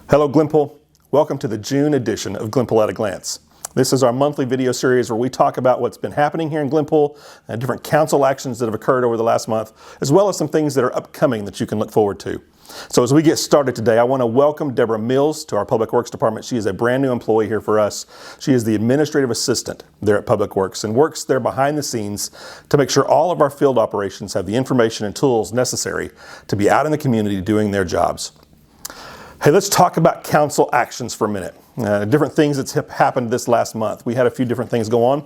Hello Glenpool, welcome to the June edition of Glenpool at a Glance. This is our monthly video series where we talk about what's been happening here in Glenpool, different council actions that have occurred over the last month, as well as some things that are upcoming that you can look forward to. So as we get started today, I want to welcome Deborah Mills to our Public Works Department. She is a brand new employee here for us. She is the administrative assistant there at Public Works and works there behind the scenes to make sure all of our field operations have the information and tools necessary to be out in the community doing their jobs. Hey, let's talk about council actions for a minute. Different things that's happened this last month. We had a few different things go on.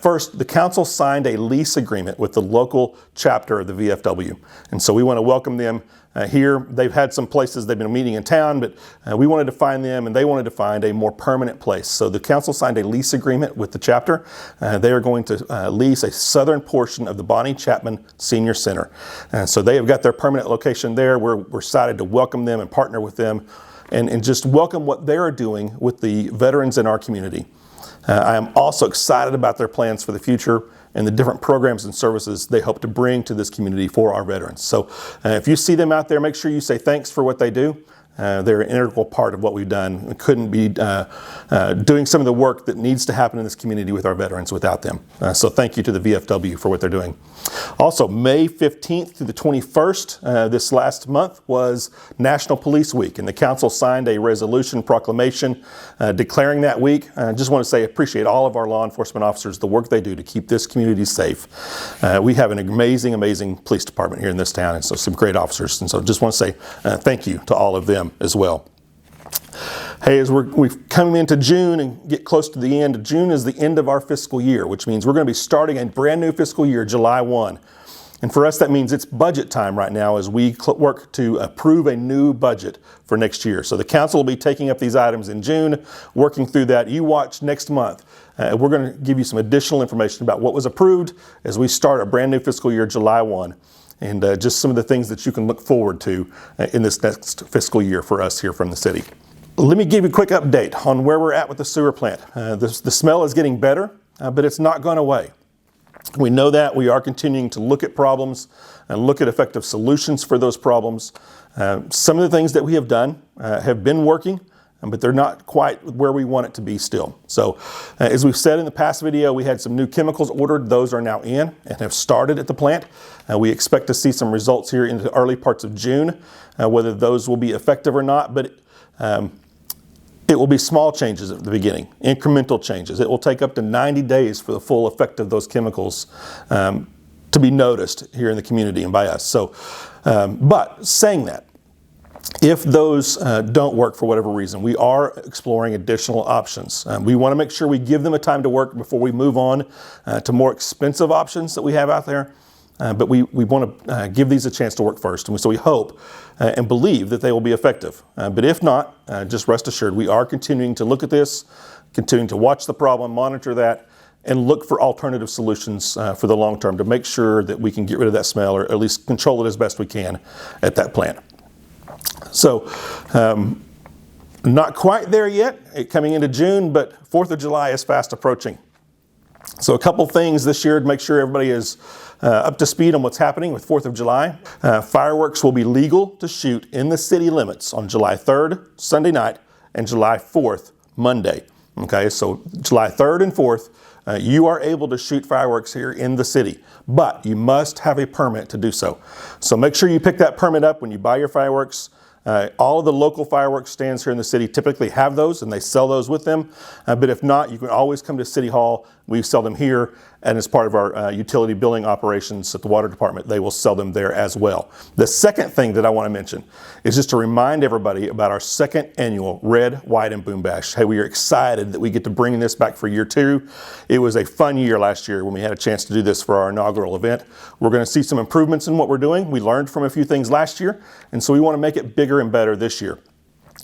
First, the council signed a lease agreement with the local chapter of the VFW. And so we want to welcome them here. They've had some places they've been meeting in town, but we wanted to find them and they wanted to find a more permanent place. So the council signed a lease agreement with the chapter. They are going to lease a southern portion of the Bonnie Chapman Senior Center. So they have got their permanent location there. We're excited to welcome them and partner with them and just welcome what they are doing with the veterans in our community. I am also excited about their plans for the future and the different programs and services they hope to bring to this community for our veterans. So if you see them out there, make sure you say thanks for what they do. They're an integral part of what we've done. We couldn't be doing some of the work that needs to happen in this community with our veterans without them. So thank you to the VFW for what they're doing. Also, May 15th through the 21st, this last month was National Police Week, and the council signed a resolution proclamation declaring that week. I just want to say I appreciate all of our law enforcement officers, the work they do to keep this community safe. We have an amazing, amazing police department here in this town, and so some great officers. And so just want to say thank you to all of them as well. Hey, as we've come into June and get close to the end, June is the end of our fiscal year, which means we're going to be starting a brand new fiscal year, July 1. And for us, that means it's budget time right now as we work to approve a new budget for next year. So the council will be taking up these items in June, working through that. You watch next month. We're going to give you some additional information about what was approved as we start a brand new fiscal year, July 1. And just some of the things that you can look forward to in this next fiscal year for us here from the city. Let me give you a quick update on where we're at with the sewer plant. The smell is getting better, but it's not gone away. We know that. We are continuing to look at problems and look at effective solutions for those problems. Some of the things that we have done have been working, but they're not quite where we want it to be still. So as we've said in the past video, we had some new chemicals ordered. Those are now in and have started at the plant. We expect to see some results here in the early parts of June, whether those will be effective or not, but it will be small changes at the beginning, incremental changes. It will take up to 90 days for the full effect of those chemicals to be noticed here in the community and by us. So, but saying that, if those don't work for whatever reason, we are exploring additional options. We want to make sure we give them a time to work before we move on to more expensive options that we have out there. But we want to give these a chance to work first. And so we hope and believe that they will be effective. But if not, just rest assured, we are continuing to look at this, continuing to watch the problem, monitor that, and look for alternative solutions for the long term to make sure that we can get rid of that smell or at least control it as best we can at that plant. So, not quite there yet, coming into June, but 4th of July is fast approaching. So a couple things this year to make sure everybody is up to speed on what's happening with 4th of July. Fireworks will be legal to shoot in the city limits on July 3rd, Sunday night, and July 4th, Monday. Okay, so July 3rd and 4th, you are able to shoot fireworks here in the city, but you must have a permit to do so. So make sure you pick that permit up when you buy your fireworks. All of the local fireworks stands here in the city typically have those and they sell those with them. But if not, you can always come to City Hall. We sell them here, and as part of our utility billing operations at the water department, they will sell them there as well. The second thing that I want to mention is just to remind everybody about our second annual Red, White, and Boom Bash. Hey, we are excited that we get to bring this back for year 2. It was a fun year last year when we had a chance to do this for our inaugural event. We're going to see some improvements in what we're doing. We learned from a few things last year, and so we want to make it bigger and better this year.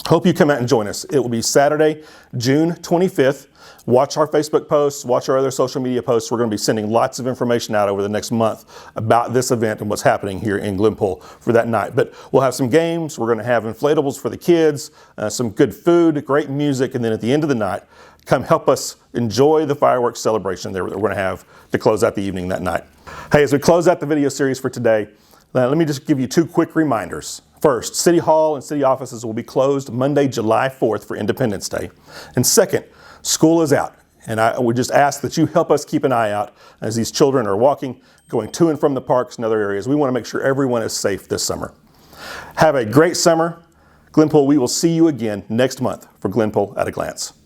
Hope you come out and join us. It will be Saturday, June 25th. Watch our Facebook posts, watch our other social media posts. We're going to be sending lots of information out over the next month about this event and what's happening here in Glenpool for that night. But we'll have some games. We're going to have inflatables for the kids, some good food, great music, and then at the end of the night, come help us enjoy the fireworks celebration that we're going to have to close out the evening that night. Hey, as we close out the video series for today, let me just give you 2 quick reminders. First, City Hall and city offices will be closed Monday, July 4th for Independence Day. And second, school is out. And I would just ask that you help us keep an eye out as these children are walking, going to and from the parks and other areas. We want to make sure everyone is safe this summer. Have a great summer. Glenpool, we will see you again next month for Glenpool at a Glance.